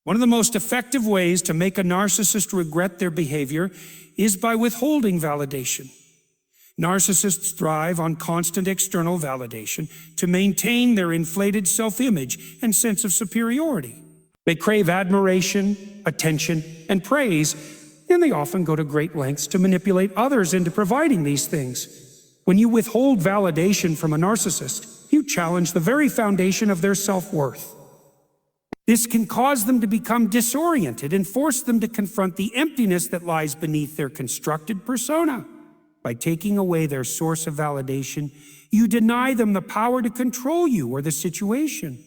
One of the most effective ways to make a narcissist regret their behavior is by withholding validation. Narcissists thrive on constant external validation to maintain their inflated self-image and sense of superiority. They crave admiration, attention, and praise, and they often go to great lengths to manipulate others into providing these things. When you withhold validation from a narcissist, you challenge the very foundation of their self-worth. This can cause them to become disoriented and force them to confront the emptiness that lies beneath their constructed persona. By taking away their source of validation, you deny them the power to control you or the situation.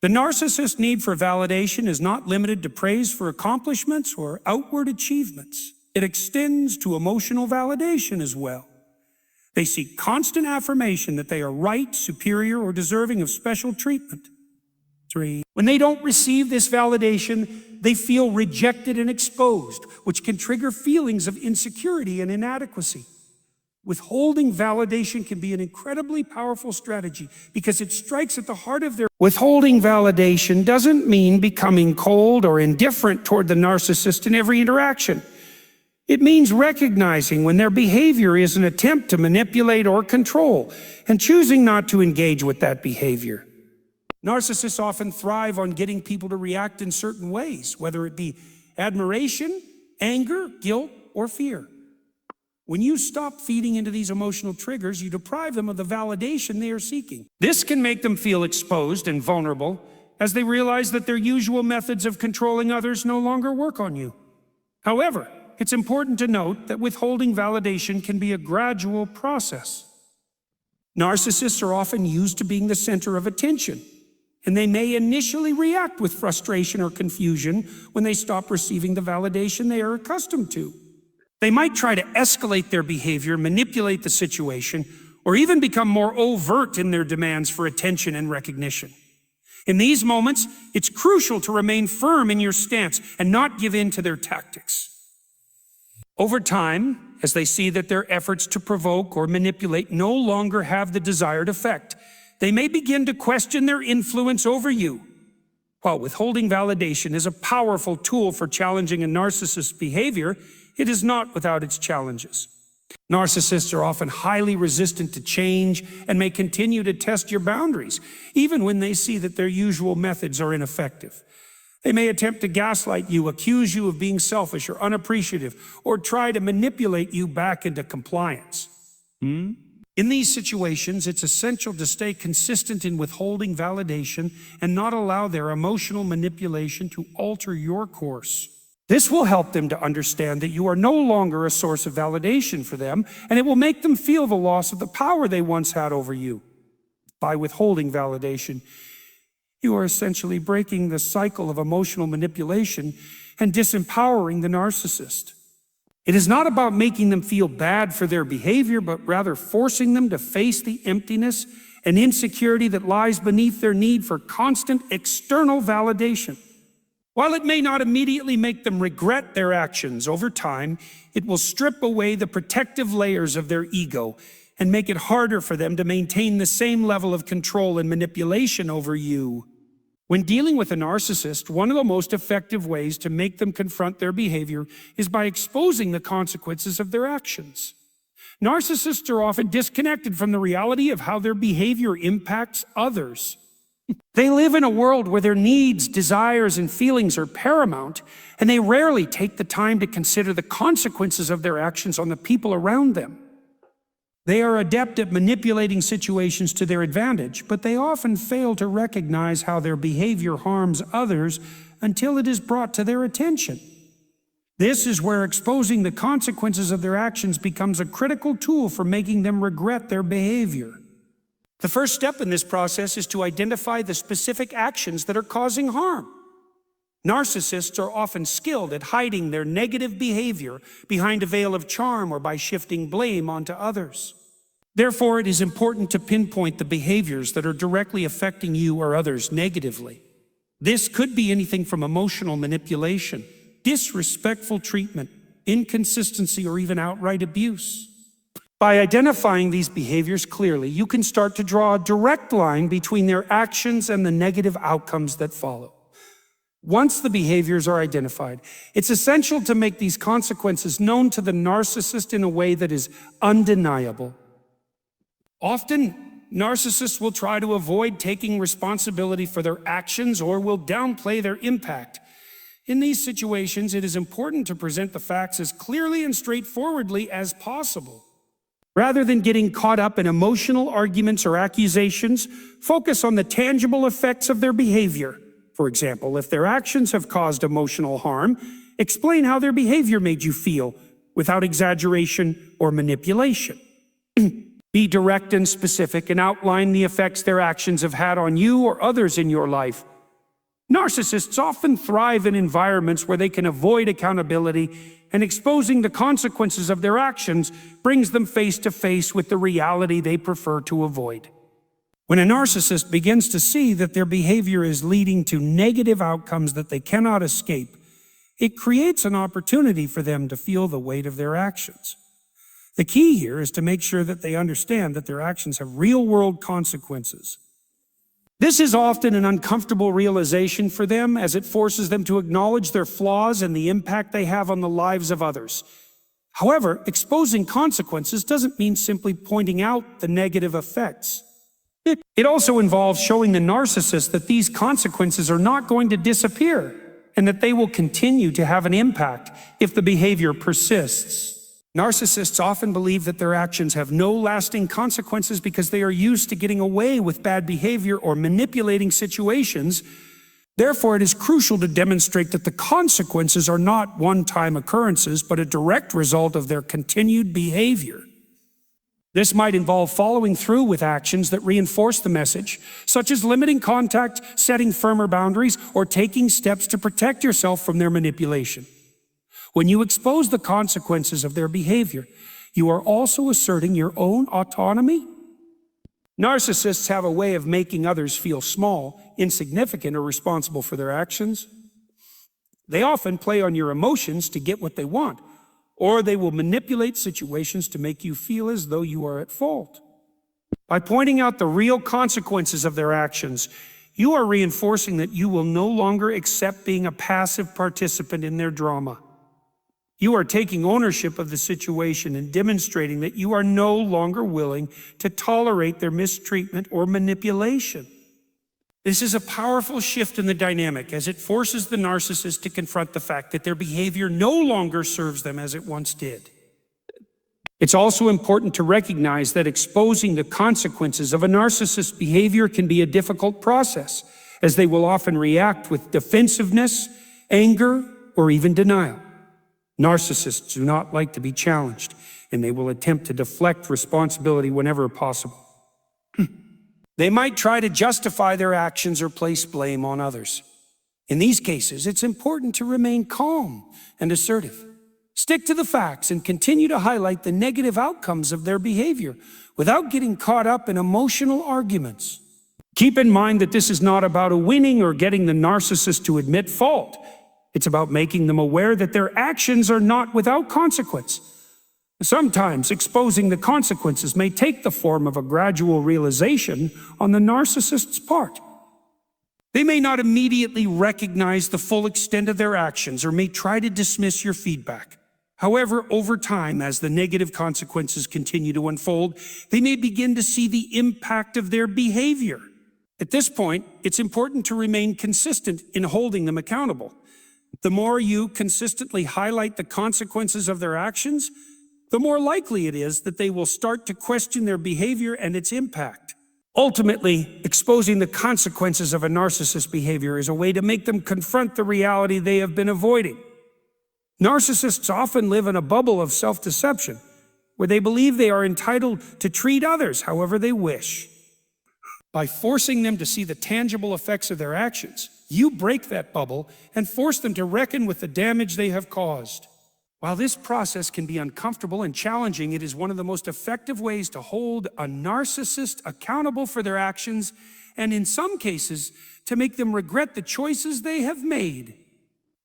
The narcissist's need for validation is not limited to praise for accomplishments or outward achievements. It extends to emotional validation as well. They seek constant affirmation that they are right, superior, or deserving of special treatment. 3. When they don't receive this validation, they feel rejected and exposed, which can trigger feelings of insecurity and inadequacy. Withholding validation can be an incredibly powerful strategy because it strikes at the heart of their... Withholding validation doesn't mean becoming cold or indifferent toward the narcissist in every interaction. It means recognizing when their behavior is an attempt to manipulate or control and choosing not to engage with that behavior. Narcissists often thrive on getting people to react in certain ways, whether it be admiration, anger, guilt, or fear. When you stop feeding into these emotional triggers, you deprive them of the validation they are seeking. This can make them feel exposed and vulnerable as they realize that their usual methods of controlling others no longer work on you. However, it's important to note that withholding validation can be a gradual process. Narcissists are often used to being the center of attention, and they may initially react with frustration or confusion when they stop receiving the validation they are accustomed to. They might try to escalate their behavior, manipulate the situation, or even become more overt in their demands for attention and recognition. In these moments, it's crucial to remain firm in your stance and not give in to their tactics. Over time, as they see that their efforts to provoke or manipulate no longer have the desired effect, they may begin to question their influence over you. While withholding validation is a powerful tool for challenging a narcissist's behavior, it is not without its challenges. Narcissists are often highly resistant to change and may continue to test your boundaries, even when they see that their usual methods are ineffective. They may attempt to gaslight you, accuse you of being selfish or unappreciative, or try to manipulate you back into compliance. In these situations, it's essential to stay consistent in withholding validation and not allow their emotional manipulation to alter your course. This will help them to understand that you are no longer a source of validation for them, and it will make them feel the loss of the power they once had over you. By withholding validation, you are essentially breaking the cycle of emotional manipulation and disempowering the narcissist. It is not about making them feel bad for their behavior, but rather forcing them to face the emptiness and insecurity that lies beneath their need for constant external validation. While it may not immediately make them regret their actions, over time, it will strip away the protective layers of their ego and make it harder for them to maintain the same level of control and manipulation over you. When dealing with a narcissist, one of the most effective ways to make them confront their behavior is by exposing the consequences of their actions. Narcissists are often disconnected from the reality of how their behavior impacts others. They live in a world where their needs, desires, and feelings are paramount, and they rarely take the time to consider the consequences of their actions on the people around them. They are adept at manipulating situations to their advantage, but they often fail to recognize how their behavior harms others until it is brought to their attention. This is where exposing the consequences of their actions becomes a critical tool for making them regret their behavior. The first step in this process is to identify the specific actions that are causing harm. Narcissists are often skilled at hiding their negative behavior behind a veil of charm or by shifting blame onto others. Therefore, it is important to pinpoint the behaviors that are directly affecting you or others negatively. This could be anything from emotional manipulation, disrespectful treatment, inconsistency, or even outright abuse. By identifying these behaviors clearly, you can start to draw a direct line between their actions and the negative outcomes that follow. Once the behaviors are identified, it's essential to make these consequences known to the narcissist in a way that is undeniable. Often, narcissists will try to avoid taking responsibility for their actions or will downplay their impact. In these situations, it is important to present the facts as clearly and straightforwardly as possible. Rather than getting caught up in emotional arguments or accusations, focus on the tangible effects of their behavior. For example, if their actions have caused emotional harm, explain how their behavior made you feel without exaggeration or manipulation. Be direct and specific and outline the effects their actions have had on you or others in your life. Narcissists often thrive in environments where they can avoid accountability, and exposing the consequences of their actions brings them face to face with the reality they prefer to avoid. When a narcissist begins to see that their behavior is leading to negative outcomes that they cannot escape, it creates an opportunity for them to feel the weight of their actions. The key here is to make sure that they understand that their actions have real-world consequences. This is often an uncomfortable realization for them, as it forces them to acknowledge their flaws and the impact they have on the lives of others. However, exposing consequences doesn't mean simply pointing out the negative effects. It also involves showing the narcissist that these consequences are not going to disappear and that they will continue to have an impact if the behavior persists. Narcissists often believe that their actions have no lasting consequences because they are used to getting away with bad behavior or manipulating situations. Therefore, it is crucial to demonstrate that the consequences are not one-time occurrences, but a direct result of their continued behavior. This might involve following through with actions that reinforce the message, such as limiting contact, setting firmer boundaries, or taking steps to protect yourself from their manipulation. When you expose the consequences of their behavior, you are also asserting your own autonomy. Narcissists have a way of making others feel small, insignificant, or responsible for their actions. They often play on your emotions to get what they want, or they will manipulate situations to make you feel as though you are at fault. By pointing out the real consequences of their actions, you are reinforcing that you will no longer accept being a passive participant in their drama. You are taking ownership of the situation and demonstrating that you are no longer willing to tolerate their mistreatment or manipulation. This is a powerful shift in the dynamic, as it forces the narcissist to confront the fact that their behavior no longer serves them as it once did. It's also important to recognize that exposing the consequences of a narcissist's behavior can be a difficult process, as they will often react with defensiveness, anger, or even denial. Narcissists do not like to be challenged, and they will attempt to deflect responsibility whenever possible. They might try to justify their actions or place blame on others. In these cases, it's important to remain calm and assertive. Stick to the facts and continue to highlight the negative outcomes of their behavior without getting caught up in emotional arguments. Keep in mind that this is not about winning or getting the narcissist to admit fault. It's about making them aware that their actions are not without consequence. Sometimes exposing the consequences may take the form of a gradual realization on the narcissist's part. They may not immediately recognize the full extent of their actions or may try to dismiss your feedback. However, over time, as the negative consequences continue to unfold, they may begin to see the impact of their behavior. At this point, it's important to remain consistent in holding them accountable. The more you consistently highlight the consequences of their actions, the more likely it is that they will start to question their behavior and its impact. Ultimately, exposing the consequences of a narcissist's behavior is a way to make them confront the reality they have been avoiding. Narcissists often live in a bubble of self-deception, where they believe they are entitled to treat others however they wish. By forcing them to see the tangible effects of their actions, you break that bubble and force them to reckon with the damage they have caused. While this process can be uncomfortable and challenging, it is one of the most effective ways to hold a narcissist accountable for their actions, and in some cases, to make them regret the choices they have made.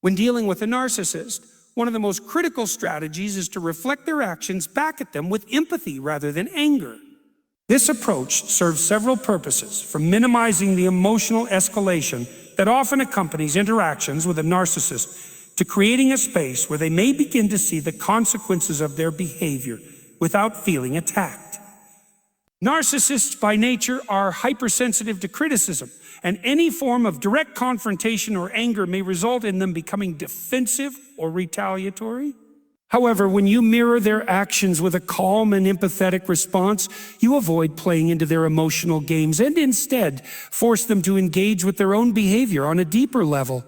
When dealing with a narcissist, one of the most critical strategies is to reflect their actions back at them with empathy rather than anger. This approach serves several purposes, from minimizing the emotional escalation that often accompanies interactions with a narcissist to creating a space where they may begin to see the consequences of their behavior without feeling attacked. Narcissists by nature are hypersensitive to criticism, and any form of direct confrontation or anger may result in them becoming defensive or retaliatory. However, when you mirror their actions with a calm and empathetic response, you avoid playing into their emotional games and instead force them to engage with their own behavior on a deeper level.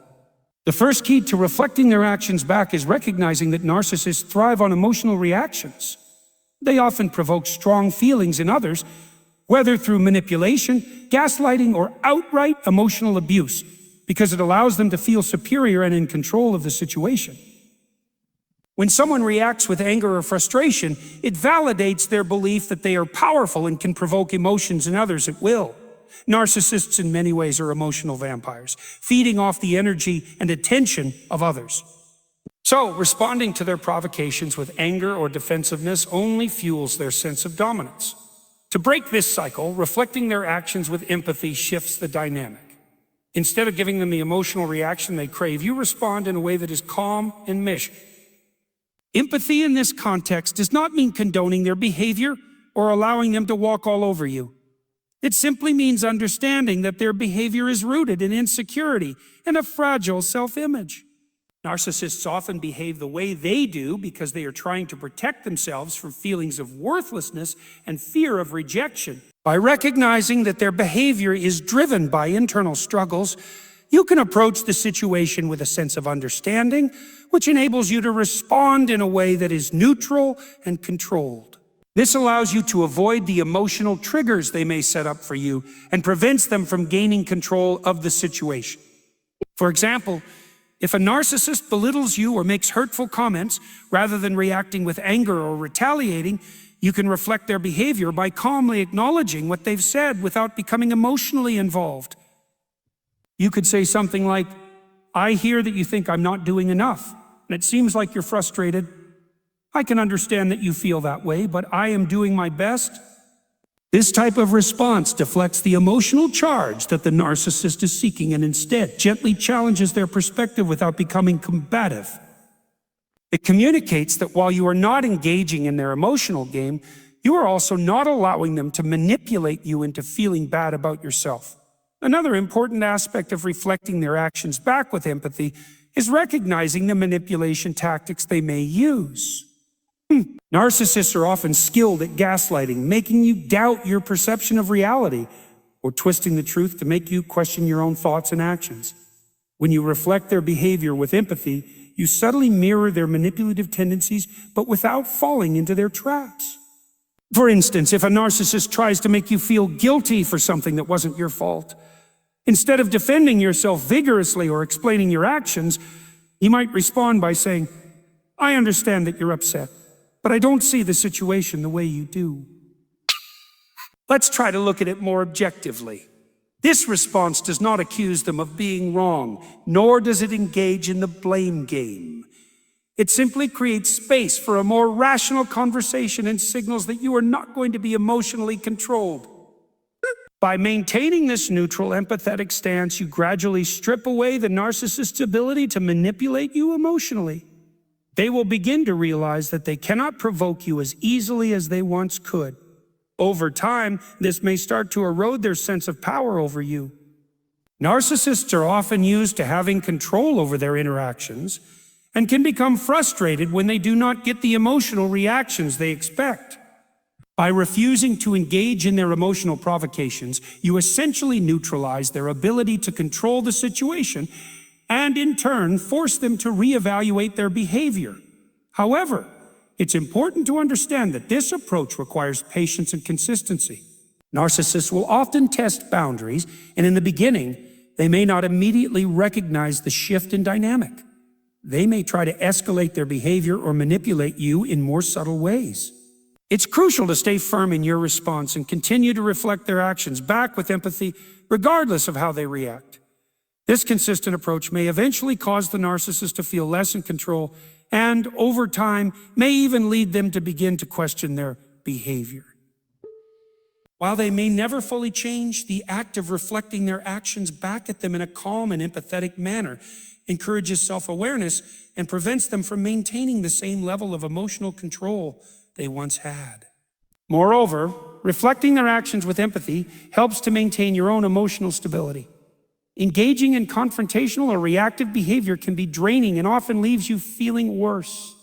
The first key to reflecting their actions back is recognizing that narcissists thrive on emotional reactions. They often provoke strong feelings in others, whether through manipulation, gaslighting, or outright emotional abuse, because it allows them to feel superior and in control of the situation. When someone reacts with anger or frustration, it validates their belief that they are powerful and can provoke emotions in others at will. Narcissists in many ways are emotional vampires, feeding off the energy and attention of others. So, responding to their provocations with anger or defensiveness only fuels their sense of dominance. To break this cycle, reflecting their actions with empathy shifts the dynamic. Instead of giving them the emotional reaction they crave, you respond in a way that is calm and measured. Empathy in this context does not mean condoning their behavior or allowing them to walk all over you. It simply means understanding that their behavior is rooted in insecurity and a fragile self-image. Narcissists often behave the way they do because they are trying to protect themselves from feelings of worthlessness and fear of rejection. By recognizing that their behavior is driven by internal struggles, you can approach the situation with a sense of understanding, which enables you to respond in a way that is neutral and controlled. This allows you to avoid the emotional triggers they may set up for you and prevents them from gaining control of the situation. For example, if a narcissist belittles you or makes hurtful comments, rather than reacting with anger or retaliating, you can reflect their behavior by calmly acknowledging what they've said without becoming emotionally involved. You could say something like, "I hear that you think I'm not doing enough, and it seems like you're frustrated. I can understand that you feel that way, but I am doing my best." This type of response deflects the emotional charge that the narcissist is seeking and instead gently challenges their perspective without becoming combative. It communicates that while you are not engaging in their emotional game, you are also not allowing them to manipulate you into feeling bad about yourself. Another important aspect of reflecting their actions back with empathy is recognizing the manipulation tactics they may use. Narcissists are often skilled at gaslighting, making you doubt your perception of reality, or twisting the truth to make you question your own thoughts and actions. When you reflect their behavior with empathy, you subtly mirror their manipulative tendencies, but without falling into their traps. For instance, if a narcissist tries to make you feel guilty for something that wasn't your fault, instead of defending yourself vigorously or explaining your actions, he might respond by saying, "I understand that you're upset, but I don't see the situation the way you do." Let's try to look at it more objectively. This response does not accuse them of being wrong, nor does it engage in the blame game. It simply creates space for a more rational conversation and signals that you are not going to be emotionally controlled. By maintaining this neutral, empathetic stance, you gradually strip away the narcissist's ability to manipulate you emotionally. They will begin to realize that they cannot provoke you as easily as they once could. Over time, this may start to erode their sense of power over you. Narcissists are often used to having control over their interactions and can become frustrated when they do not get the emotional reactions they expect. By refusing to engage in their emotional provocations, you essentially neutralize their ability to control the situation and in turn force them to reevaluate their behavior. However, it's important to understand that this approach requires patience and consistency. Narcissists will often test boundaries, and in the beginning, they may not immediately recognize the shift in dynamic. They may try to escalate their behavior or manipulate you in more subtle ways. It's crucial to stay firm in your response and continue to reflect their actions back with empathy, regardless of how they react. This consistent approach may eventually cause the narcissist to feel less in control and, over time, may even lead them to begin to question their behavior. While they may never fully change, the act of reflecting their actions back at them in a calm and empathetic manner encourages self-awareness and prevents them from maintaining the same level of emotional control they once had. Moreover, reflecting their actions with empathy helps to maintain your own emotional stability. Engaging in confrontational or reactive behavior can be draining and often leaves you feeling worse.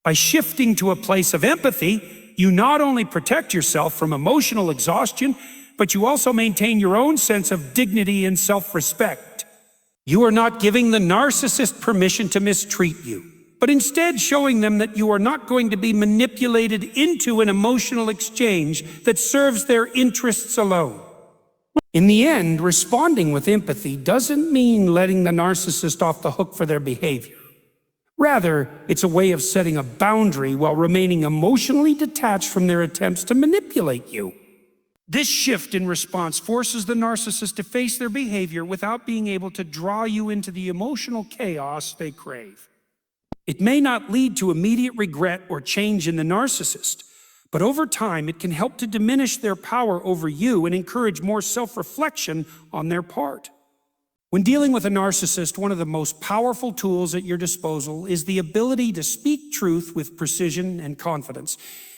By shifting to a place of empathy, you not only protect yourself from emotional exhaustion, but you also maintain your own sense of dignity and self-respect. You are not giving the narcissist permission to mistreat you, but instead showing them that you are not going to be manipulated into an emotional exchange that serves their interests alone. In the end, responding with empathy doesn't mean letting the narcissist off the hook for their behavior. Rather, it's a way of setting a boundary while remaining emotionally detached from their attempts to manipulate you. This shift in response forces the narcissist to face their behavior without being able to draw you into the emotional chaos they crave. It may not lead to immediate regret or change in the narcissist, but over time it can help to diminish their power over you and encourage more self-reflection on their part. When dealing with a narcissist, one of the most powerful tools at your disposal is the ability to speak truth with precision and confidence.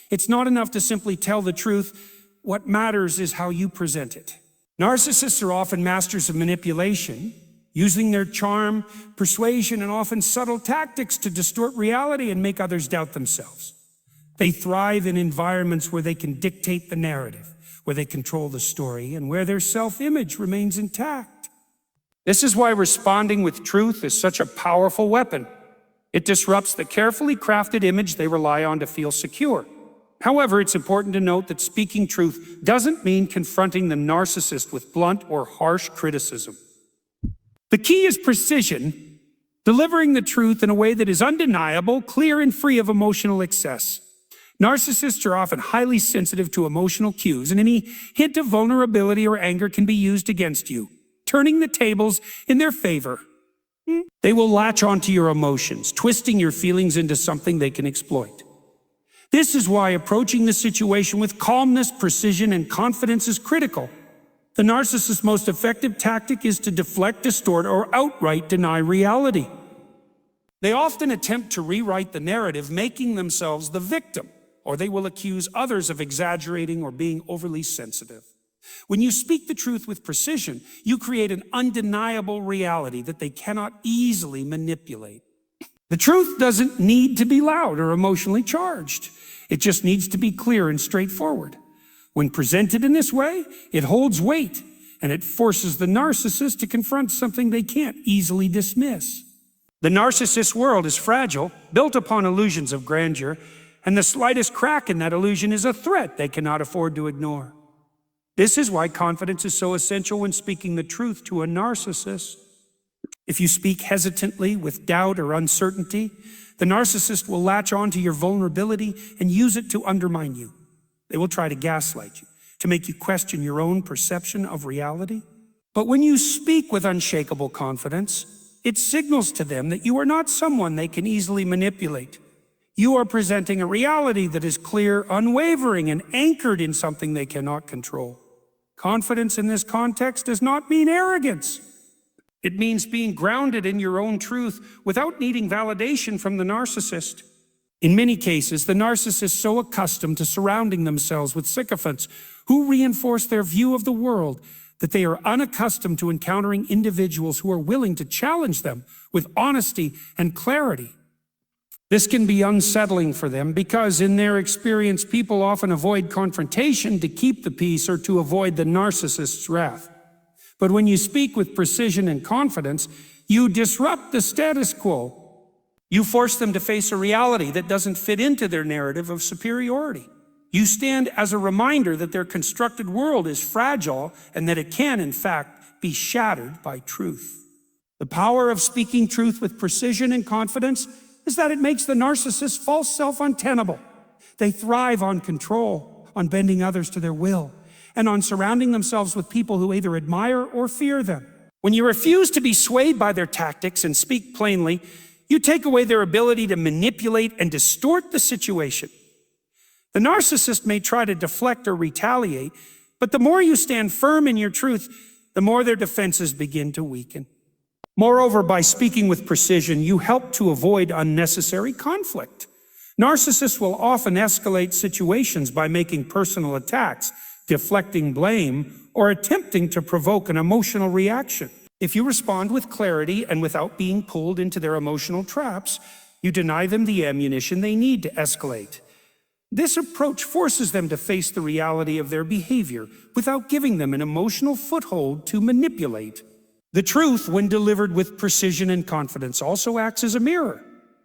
It's not enough to simply tell the truth. What matters is how you present it. Narcissists are often masters of manipulation, using their charm, persuasion, and often subtle tactics to distort reality and make others doubt themselves. They thrive in environments where they can dictate the narrative, where they control the story, and where their self-image remains intact. This is why responding with truth is such a powerful weapon. It disrupts the carefully crafted image they rely on to feel secure. However, it's important to note that speaking truth doesn't mean confronting the narcissist with blunt or harsh criticism. The key is precision, delivering the truth in a way that is undeniable, clear, and free of emotional excess. Narcissists are often highly sensitive to emotional cues, and any hint of vulnerability or anger can be used against you, turning the tables in their favor. They will latch onto your emotions, twisting your feelings into something they can exploit. This is why approaching the situation with calmness, precision, and confidence is critical. The narcissist's most effective tactic is to deflect, distort, or outright deny reality. They often attempt to rewrite the narrative, making themselves the victim, or they will accuse others of exaggerating or being overly sensitive. When you speak the truth with precision, you create an undeniable reality that they cannot easily manipulate. The truth doesn't need to be loud or emotionally charged. It just needs to be clear and straightforward. When presented in this way, it holds weight, and it forces the narcissist to confront something they can't easily dismiss. The narcissist's world is fragile, built upon illusions of grandeur, and the slightest crack in that illusion is a threat they cannot afford to ignore. This is why confidence is so essential when speaking the truth to a narcissist. If you speak hesitantly, with doubt or uncertainty, the narcissist will latch onto your vulnerability and use it to undermine you. They will try to gaslight you, to make you question your own perception of reality. But when you speak with unshakable confidence, it signals to them that you are not someone they can easily manipulate. You are presenting a reality that is clear, unwavering, and anchored in something they cannot control. Confidence in this context does not mean arrogance. It means being grounded in your own truth without needing validation from the narcissist. In many cases, the narcissist is so accustomed to surrounding themselves with sycophants who reinforce their view of the world that they are unaccustomed to encountering individuals who are willing to challenge them with honesty and clarity. This can be unsettling for them because, in their experience, people often avoid confrontation to keep the peace or to avoid the narcissist's wrath. But when you speak with precision and confidence, you disrupt the status quo. You force them to face a reality that doesn't fit into their narrative of superiority. You stand as a reminder that their constructed world is fragile and that it can, in fact, be shattered by truth. The power of speaking truth with precision and confidence is that it makes the narcissist's false self untenable. They thrive on control, on bending others to their will, and on surrounding themselves with people who either admire or fear them. When you refuse to be swayed by their tactics and speak plainly, you take away their ability to manipulate and distort the situation. The narcissist may try to deflect or retaliate, but the more you stand firm in your truth, the more their defenses begin to weaken. Moreover, by speaking with precision, you help to avoid unnecessary conflict. Narcissists will often escalate situations by making personal attacks, deflecting blame, or attempting to provoke an emotional reaction. If you respond with clarity and without being pulled into their emotional traps, you deny them the ammunition they need to escalate. This approach forces them to face the reality of their behavior without giving them an emotional foothold to manipulate. The truth, when delivered with precision and confidence, also acts as a mirror.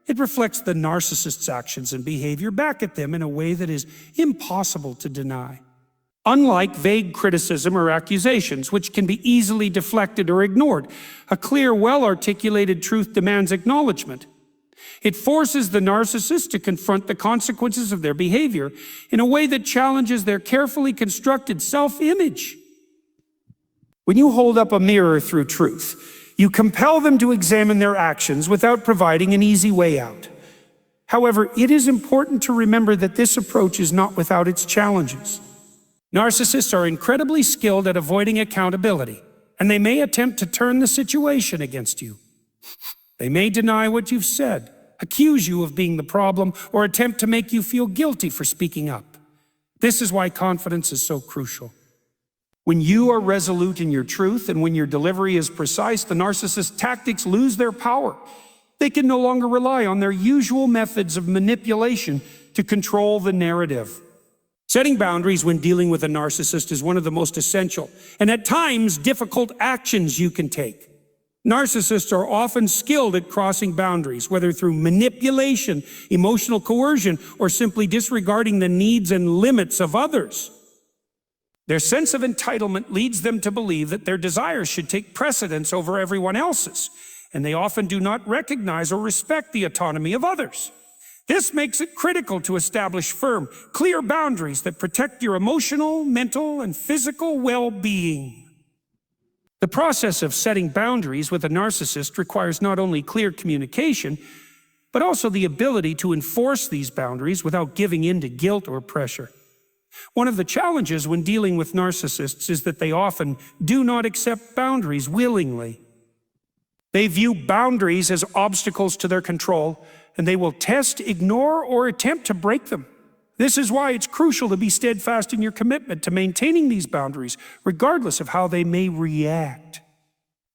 It reflects the narcissist's actions and behavior back at them in a way that is impossible to deny. Unlike vague criticism or accusations, which can be easily deflected or ignored, a clear, well-articulated truth demands acknowledgement. It forces the narcissist to confront the consequences of their behavior in a way that challenges their carefully constructed self-image. When you hold up a mirror through truth, you compel them to examine their actions without providing an easy way out. However, it is important to remember that this approach is not without its challenges. Narcissists are incredibly skilled at avoiding accountability, and they may attempt to turn the situation against you. They may deny what you've said, accuse you of being the problem, or attempt to make you feel guilty for speaking up. This is why confidence is so crucial. When you are resolute in your truth and when your delivery is precise, the narcissist's tactics lose their power. They can no longer rely on their usual methods of manipulation to control the narrative. Setting boundaries when dealing with a narcissist is one of the most essential and at times difficult actions you can take. Narcissists are often skilled at crossing boundaries, whether through manipulation, emotional coercion, or simply disregarding the needs and limits of others. Their sense of entitlement leads them to believe that their desires should take precedence over everyone else's, and they often do not recognize or respect the autonomy of others. This makes it critical to establish firm, clear boundaries that protect your emotional, mental, and physical well-being. The process of setting boundaries with a narcissist requires not only clear communication, but also the ability to enforce these boundaries without giving in to guilt or pressure. One of the challenges when dealing with narcissists is that they often do not accept boundaries willingly. They view boundaries as obstacles to their control, and they will test, ignore, or attempt to break them. This is why it's crucial to be steadfast in your commitment to maintaining these boundaries, regardless of how they may react.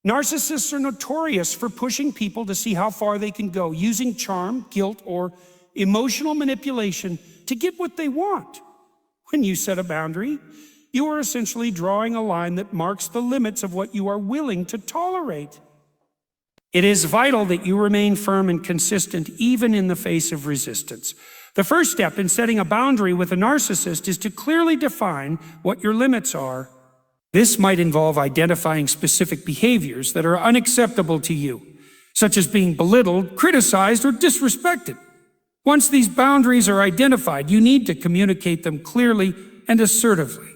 Narcissists are notorious for pushing people to see how far they can go, using charm, guilt, or emotional manipulation to get what they want. When you set a boundary, you are essentially drawing a line that marks the limits of what you are willing to tolerate. It is vital that you remain firm and consistent even in the face of resistance. The first step in setting a boundary with a narcissist is to clearly define what your limits are. This might involve identifying specific behaviors that are unacceptable to you, such as being belittled, criticized, or disrespected. Once these boundaries are identified, you need to communicate them clearly and assertively.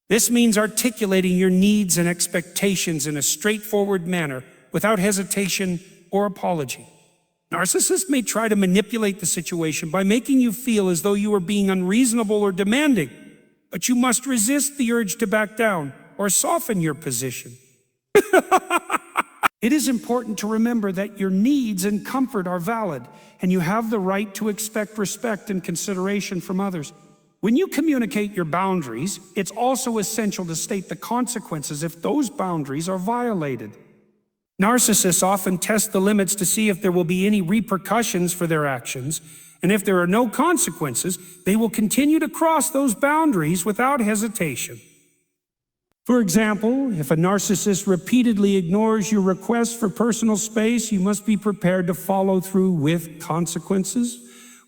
This means articulating your needs and expectations in a straightforward manner without hesitation or apology. Narcissists may try to manipulate the situation by making you feel as though you are being unreasonable or demanding, but you must resist the urge to back down or soften your position. It is important to remember that your needs and comfort are valid, and you have the right to expect respect and consideration from others. When you communicate your boundaries, it's also essential to state the consequences if those boundaries are violated. Narcissists often test the limits to see if there will be any repercussions for their actions, and if there are no consequences, they will continue to cross those boundaries without hesitation. For example, if a narcissist repeatedly ignores your request for personal space, you must be prepared to follow through with consequences,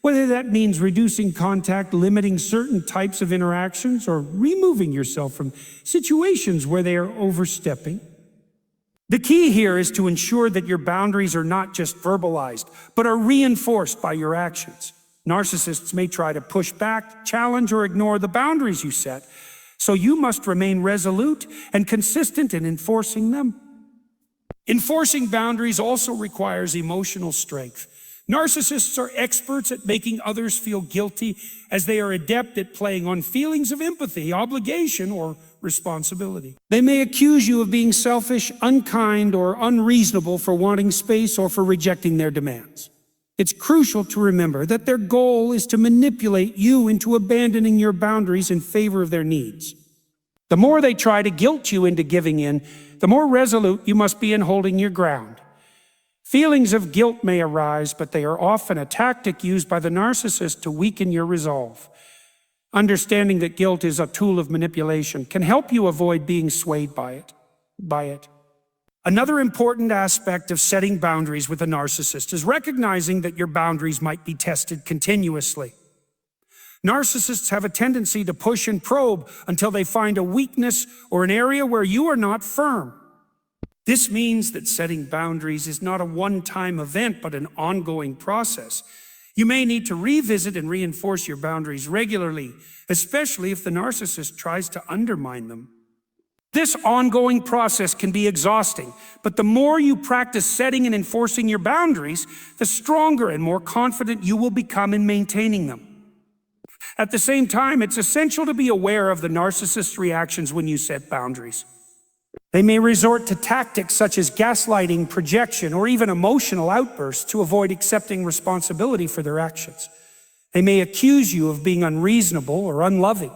whether that means reducing contact, limiting certain types of interactions, or removing yourself from situations where they are overstepping. The key here is to ensure that your boundaries are not just verbalized, but are reinforced by your actions. Narcissists may try to push back, challenge, or ignore the boundaries you set, so you must remain resolute and consistent in enforcing them. Enforcing boundaries also requires emotional strength. Narcissists are experts at making others feel guilty, as they are adept at playing on feelings of empathy, obligation, or responsibility. They may accuse you of being selfish, unkind, or unreasonable for wanting space or for rejecting their demands. It's crucial to remember that their goal is to manipulate you into abandoning your boundaries in favor of their needs. The more they try to guilt you into giving in, the more resolute you must be in holding your ground. Feelings of guilt may arise, but they are often a tactic used by the narcissist to weaken your resolve. Understanding that guilt is a tool of manipulation can help you avoid being swayed by it. Another important aspect of setting boundaries with a narcissist is recognizing that your boundaries might be tested continuously. Narcissists have a tendency to push and probe until they find a weakness or an area where you are not firm. This means that setting boundaries is not a one-time event, but an ongoing process. You may need to revisit and reinforce your boundaries regularly, especially if the narcissist tries to undermine them. This ongoing process can be exhausting, but the more you practice setting and enforcing your boundaries, the stronger and more confident you will become in maintaining them. At the same time, it's essential to be aware of the narcissist's reactions when you set boundaries. They may resort to tactics such as gaslighting, projection, or even emotional outbursts to avoid accepting responsibility for their actions. They may accuse you of being unreasonable or unloving.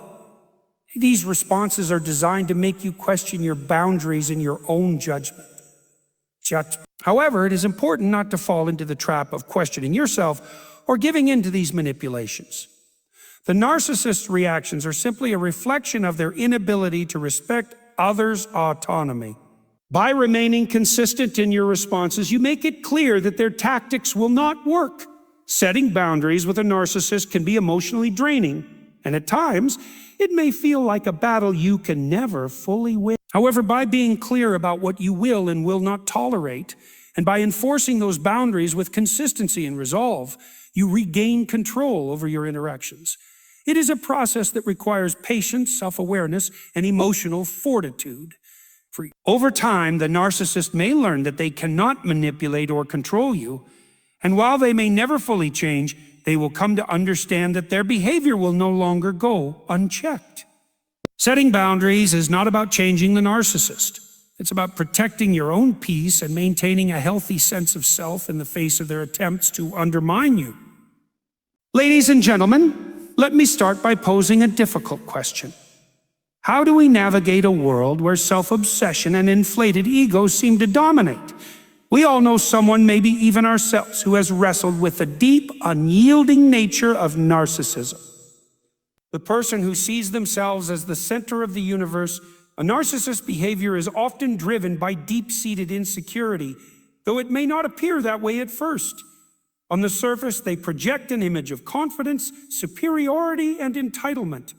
These responses are designed to make you question your boundaries and your own judgment. However, it is important not to fall into the trap of questioning yourself or giving in to these manipulations. The narcissist's reactions are simply a reflection of their inability to respect others' autonomy. By remaining consistent in your responses, you make it clear that their tactics will not work. Setting boundaries with a narcissist can be emotionally draining, and at times, it may feel like a battle you can never fully win. However, by being clear about what you will and will not tolerate, and by enforcing those boundaries with consistency and resolve, you regain control over your interactions. It is a process that requires patience, self-awareness, and emotional fortitude. Over time, the narcissist may learn that they cannot manipulate or control you, and while they may never fully change, they will come to understand that their behavior will no longer go unchecked. Setting boundaries is not about changing the narcissist. It's about protecting your own peace and maintaining a healthy sense of self in the face of their attempts to undermine you. Ladies and gentlemen, let me start by posing a difficult question. How do we navigate a world where self-obsession and inflated egos seem to dominate? We all know someone, maybe even ourselves, who has wrestled with the deep, unyielding nature of narcissism. The person who sees themselves as the center of the universe, a narcissist's behavior is often driven by deep-seated insecurity, though it may not appear that way at first. On the surface, they project an image of confidence, superiority, and entitlement.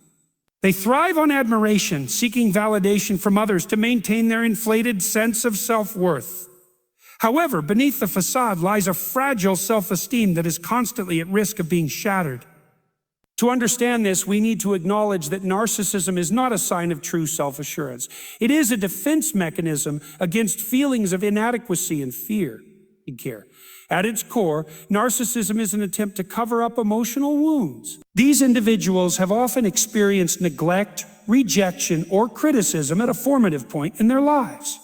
They thrive on admiration, seeking validation from others to maintain their inflated sense of self-worth. However, beneath the facade lies a fragile self-esteem that is constantly at risk of being shattered. To understand this, we need to acknowledge that narcissism is not a sign of true self-assurance. It is a defense mechanism against feelings of inadequacy and fear and care. At its core, narcissism is an attempt to cover up emotional wounds. These individuals have often experienced neglect, rejection, or criticism at a formative point in their lives.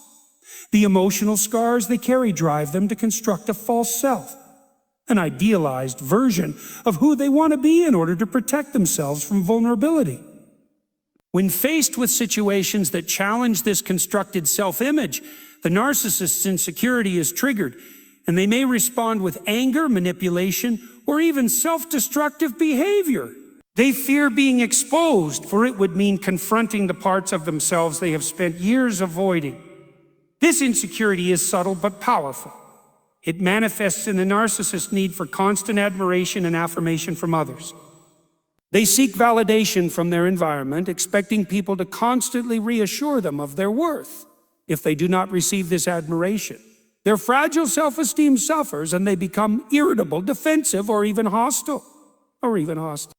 The emotional scars they carry drive them to construct a false self, an idealized version of who they want to be in order to protect themselves from vulnerability. When faced with situations that challenge this constructed self-image, the narcissist's insecurity is triggered, and they may respond with anger, manipulation, or even self-destructive behavior. They fear being exposed, for it would mean confronting the parts of themselves they have spent years avoiding. This insecurity is subtle but powerful. It manifests in the narcissist's need for constant admiration and affirmation from others. They seek validation from their environment, expecting people to constantly reassure them of their worth. If they do not receive this admiration, their fragile self-esteem suffers and they become irritable, defensive, or even hostile.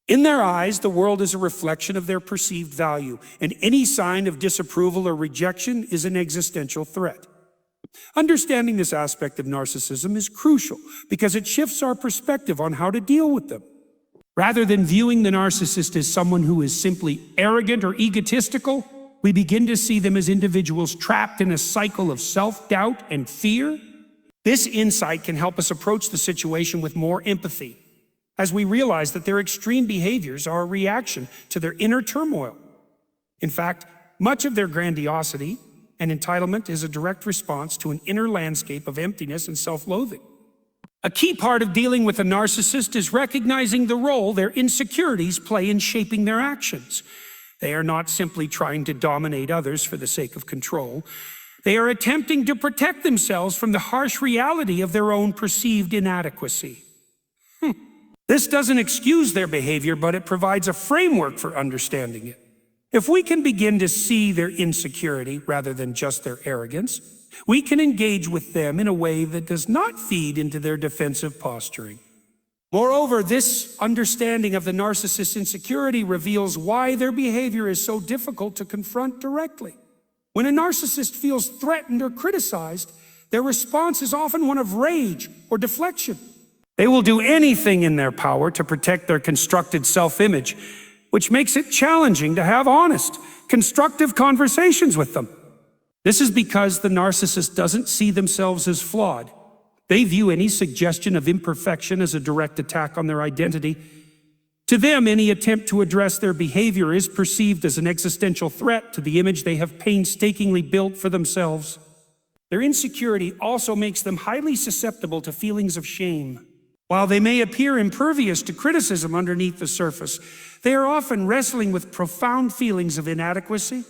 In their eyes, the world is a reflection of their perceived value, and any sign of disapproval or rejection is an existential threat. Understanding this aspect of narcissism is crucial because it shifts our perspective on how to deal with them. Rather than viewing the narcissist as someone who is simply arrogant or egotistical, we begin to see them as individuals trapped in a cycle of self-doubt and fear. This insight can help us approach the situation with more empathy, as we realize that their extreme behaviors are a reaction to their inner turmoil. In fact, much of their grandiosity and entitlement is a direct response to an inner landscape of emptiness and self-loathing. A key part of dealing with a narcissist is recognizing the role their insecurities play in shaping their actions. They are not simply trying to dominate others for the sake of control. They are attempting to protect themselves from the harsh reality of their own perceived inadequacy. This doesn't excuse their behavior, but it provides a framework for understanding it. If we can begin to see their insecurity rather than just their arrogance, we can engage with them in a way that does not feed into their defensive posturing. Moreover, this understanding of the narcissist's insecurity reveals why their behavior is so difficult to confront directly. When a narcissist feels threatened or criticized, their response is often one of rage or deflection. They will do anything in their power to protect their constructed self-image, which makes it challenging to have honest, constructive conversations with them. This is because the narcissist doesn't see themselves as flawed. They view any suggestion of imperfection as a direct attack on their identity. To them, any attempt to address their behavior is perceived as an existential threat to the image they have painstakingly built for themselves. Their insecurity also makes them highly susceptible to feelings of shame. While they may appear impervious to criticism underneath the surface, they are often wrestling with profound feelings of inadequacy.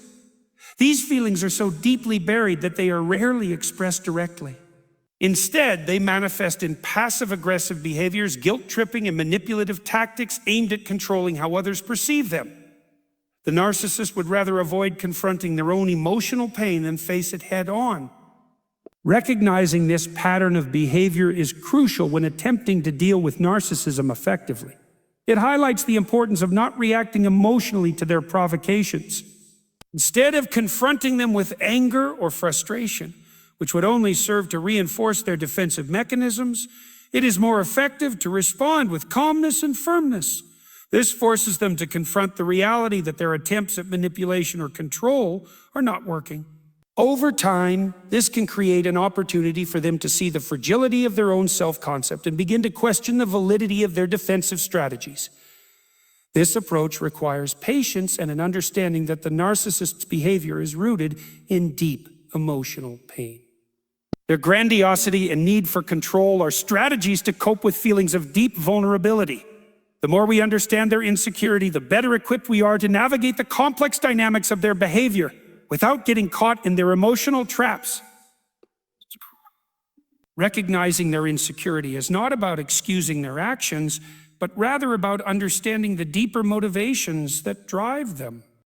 These feelings are so deeply buried that they are rarely expressed directly. Instead, they manifest in passive-aggressive behaviors, guilt-tripping, and manipulative tactics aimed at controlling how others perceive them. The narcissist would rather avoid confronting their own emotional pain than face it head-on. Recognizing this pattern of behavior is crucial when attempting to deal with narcissism effectively. It highlights the importance of not reacting emotionally to their provocations. Instead of confronting them with anger or frustration, which would only serve to reinforce their defensive mechanisms, it is more effective to respond with calmness and firmness. This forces them to confront the reality that their attempts at manipulation or control are not working. Over time, this can create an opportunity for them to see the fragility of their own self-concept and begin to question the validity of their defensive strategies. This approach requires patience and an understanding that the narcissist's behavior is rooted in deep emotional pain. Their grandiosity and need for control are strategies to cope with feelings of deep vulnerability. The more we understand their insecurity, the better equipped we are to navigate the complex dynamics of their behavior without getting caught in their emotional traps. Recognizing their insecurity is not about excusing their actions, but rather about understanding the deeper motivations that drive them.